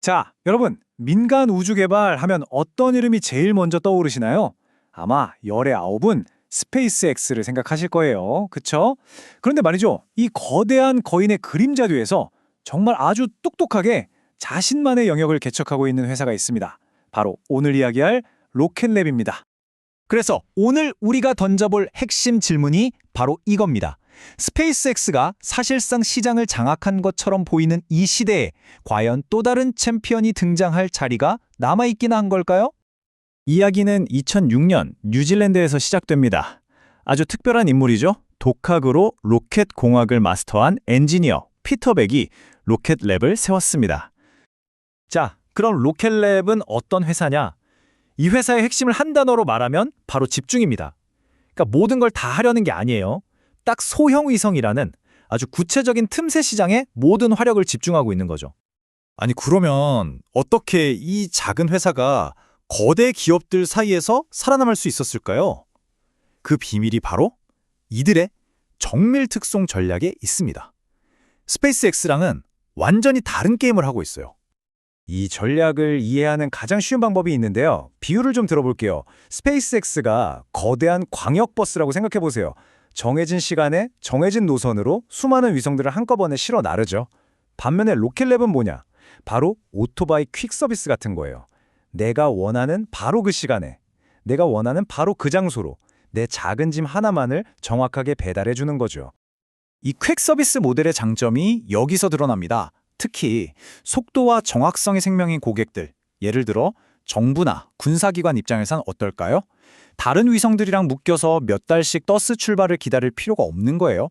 자, 여러분, 민간 우주 개발하면 어떤 이름이 제일 먼저 떠오르시나요? 아마 열의 아홉은 스페이스X를 생각하실 거예요. 그쵸? 그런데 말이죠. 이 거대한 거인의 그림자 뒤에서 정말 아주 똑똑하게 자신만의 영역을 개척하고 있는 회사가 있습니다. 바로 오늘 이야기할 로켓랩입니다. 그래서 오늘 우리가 던져볼 핵심 질문이 바로 이겁니다. 스페이스X가 사실상 시장을 장악한 것처럼 보이는 이 시대에 과연 또 다른 챔피언이 등장할 자리가 남아있긴 한 걸까요? 이야기는 2006년 뉴질랜드에서 시작됩니다. 아주 특별한 인물이죠. 독학으로 로켓 공학을 마스터한 엔지니어 피터백이 로켓랩을 세웠습니다. 자, 그럼 로켓랩은 어떤 회사냐? 이 회사의 핵심을 한 단어로 말하면 바로 집중입니다. 그러니까 모든 걸 다 하려는 게 아니에요. 딱 소형 위성이라는 아주 구체적인 틈새 시장에 모든 화력을 집중하고 있는 거죠. 아니, 그러면 어떻게 이 작은 회사가 거대 기업들 사이에서 살아남을 수 있었을까요? 그 비밀이 바로 이들의 정밀 특송 전략에 있습니다. 스페이스X랑은 완전히 다른 게임을 하고 있어요. 이 전략을 이해하는 가장 쉬운 방법이 있는데요. 비유를 좀 들어볼게요. 스페이스X가 거대한 광역버스라고 생각해보세요. 정해진 시간에 정해진 노선으로 수많은 위성들을 한꺼번에 실어 나르죠. 반면에 로켓랩은 뭐냐? 바로 오토바이 퀵 서비스 같은 거예요. 내가 원하는 바로 그 시간에, 내가 원하는 바로 그 장소로 내 작은 짐 하나만을 정확하게 배달해 주는 거죠. 이 퀵 서비스 모델의 장점이 여기서 드러납니다. 특히 속도와 정확성이 생명인 고객들, 예를 들어 정부나 군사기관 입장에선 어떨까요? 다른 위성들이랑 묶여서 몇 달씩 버스 출발을 기다릴 필요가 없는 거예요.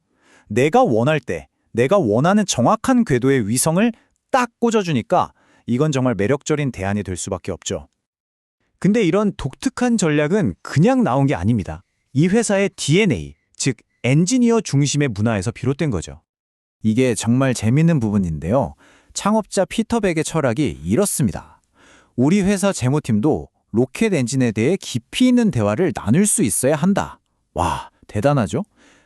내가 원할 때, 내가 원하는 정확한 궤도의 위성을 딱 꽂아주니까 이건 정말 매력적인 대안이 될 수밖에 없죠. 근데 이런 독특한 전략은 그냥 나온 게 아닙니다. 이 회사의 DNA, 즉 엔지니어 중심의 문화에서 비롯된 거죠. 이게 정말 재밌는 부분인데요. 창업자 피터백의 철학이 이렇습니다. 우리 회사 재무팀도 로켓 엔진에 대해 깊이 있는 대화를 나눌 수 있어야 한다. 와, 대단하죠?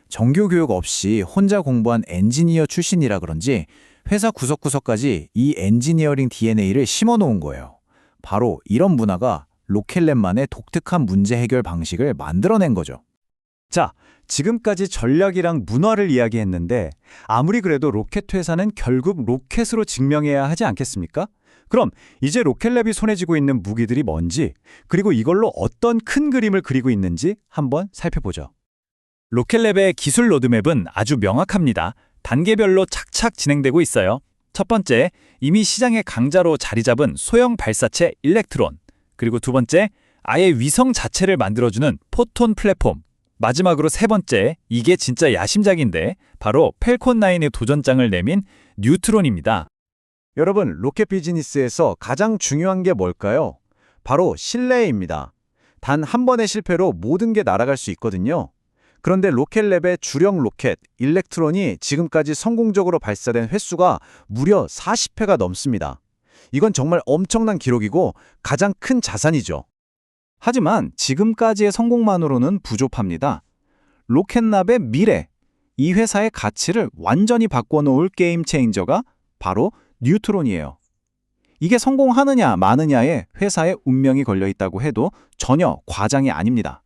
정규 교육 없이 혼자 공부한 엔지니어 출신이라 그런지 회사 구석구석까지 이 엔지니어링 DNA를 심어놓은 거예요. 바로 이런 문화가 로켓랩만의 독특한 문제 해결 방식을 만들어낸 거죠. 자, 지금까지 전략이랑 문화를 이야기했는데 아무리 그래도 로켓 회사는 결국 로켓으로 증명해야 하지 않겠습니까? 그럼 이제 로켓랩이 손에 쥐고 있는 무기들이 뭔지, 그리고 이걸로 어떤 큰 그림을 그리고 있는지 한번 살펴보죠. 로켓랩의 기술 로드맵은 아주 명확합니다. 단계별로 착착 진행되고 있어요. 첫 번째, 이미 시장의 강자로 자리 잡은 소형 발사체 일렉트론. 그리고 두 번째, 아예 위성 자체를 만들어주는 포톤 플랫폼. 마지막으로 세 번째, 이게 진짜 야심작인데 바로 펠콘9의 도전장을 내민 뉴트론입니다. 여러분, 로켓 비즈니스에서 가장 중요한 게 뭘까요? 바로 신뢰입니다. 단 한 번의 실패로 모든 게 날아갈 수 있거든요. 그런데 로켓랩의 주력 로켓, 일렉트론이 지금까지 성공적으로 발사된 횟수가 무려 40회가 넘습니다. 이건 정말 엄청난 기록이고 가장 큰 자산이죠. 하지만 지금까지의 성공만으로는 부족합니다. 로켓랩의 미래, 이 회사의 가치를 완전히 바꿔놓을 게임 체인저가 바로 뉴트론이에요. 이게 성공하느냐 마느냐에 회사의 운명이 걸려있다고 해도 전혀 과장이 아닙니다.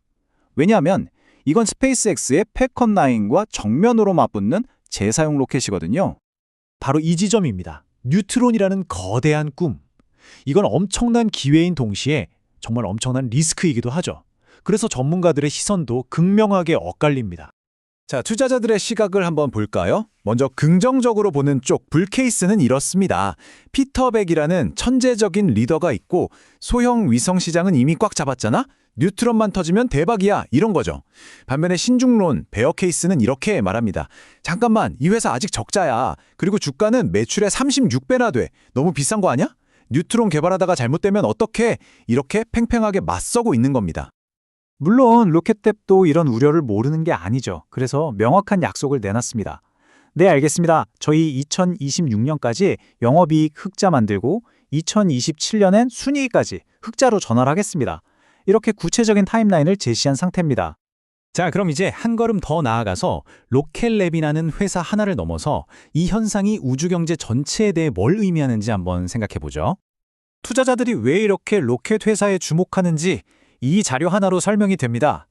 왜냐하면 이건 스페이스X의 펠컨9과 정면으로 맞붙는 재사용 로켓이거든요. 바로 이 지점입니다. 뉴트론이라는 거대한 꿈. 이건 엄청난 기회인 동시에 정말 엄청난 리스크이기도 하죠. 그래서 전문가들의 시선도 극명하게 엇갈립니다. 자, 투자자들의 시각을 한번 볼까요? 먼저 긍정적으로 보는 쪽 불케이스는 이렇습니다. 피터백이라는 천재적인 리더가 있고 소형 위성 시장은 이미 꽉 잡았잖아? 뉴트론만 터지면 대박이야, 이런 거죠. 반면에 신중론, 베어 케이스는 이렇게 말합니다. 잠깐만, 이 회사 아직 적자야. 그리고 주가는 매출의 36배나 돼. 너무 비싼 거 아니야? 뉴트론 개발하다가 잘못되면 어떡해? 이렇게 팽팽하게 맞서고 있는 겁니다. 물론 로켓랩도 이런 우려를 모르는 게 아니죠. 그래서 명확한 약속을 내놨습니다. 네, 알겠습니다. 저희 2026년까지 영업이익 흑자 만들고 2027년엔 순이익까지 흑자로 전환하겠습니다. 이렇게 구체적인 타임라인을 제시한 상태입니다. 자, 그럼 이제 한 걸음 더 나아가서 로켓랩이라는 회사 하나를 넘어서 이 현상이 우주경제 전체에 대해 뭘 의미하는지 한번 생각해 보죠. 투자자들이 왜 이렇게 로켓 회사에 주목하는지 이 자료 하나로 설명이 됩니다.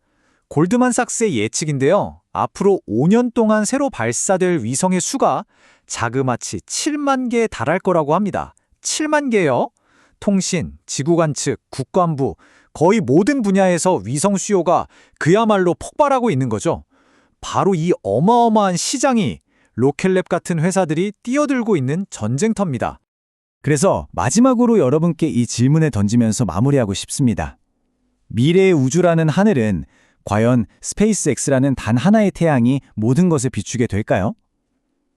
골드만삭스의 예측인데요. 앞으로 5년 동안 새로 발사될 위성의 수가 자그마치 7만 개에 달할 거라고 합니다. 7만 개요? 통신, 지구관측, 국방부, 거의 모든 분야에서 위성 수요가 그야말로 폭발하고 있는 거죠. 바로 이 어마어마한 시장이 로켓랩 같은 회사들이 뛰어들고 있는 전쟁터입니다. 그래서 마지막으로 여러분께 이 질문을 던지면서 마무리하고 싶습니다. 미래의 우주라는 하늘은 과연 스페이스X라는 단 하나의 태양이 모든 것을 비추게 될까요?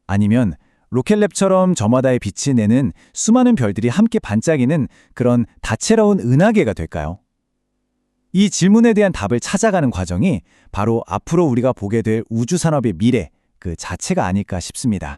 아니면 로켓랩처럼 저마다의 빛을 내는 수많은 별들이 함께 반짝이는 그런 다채로운 은하계가 될까요? 이 질문에 대한 답을 찾아가는 과정이 바로 앞으로 우리가 보게 될 우주산업의 미래 그 자체가 아닐까 싶습니다.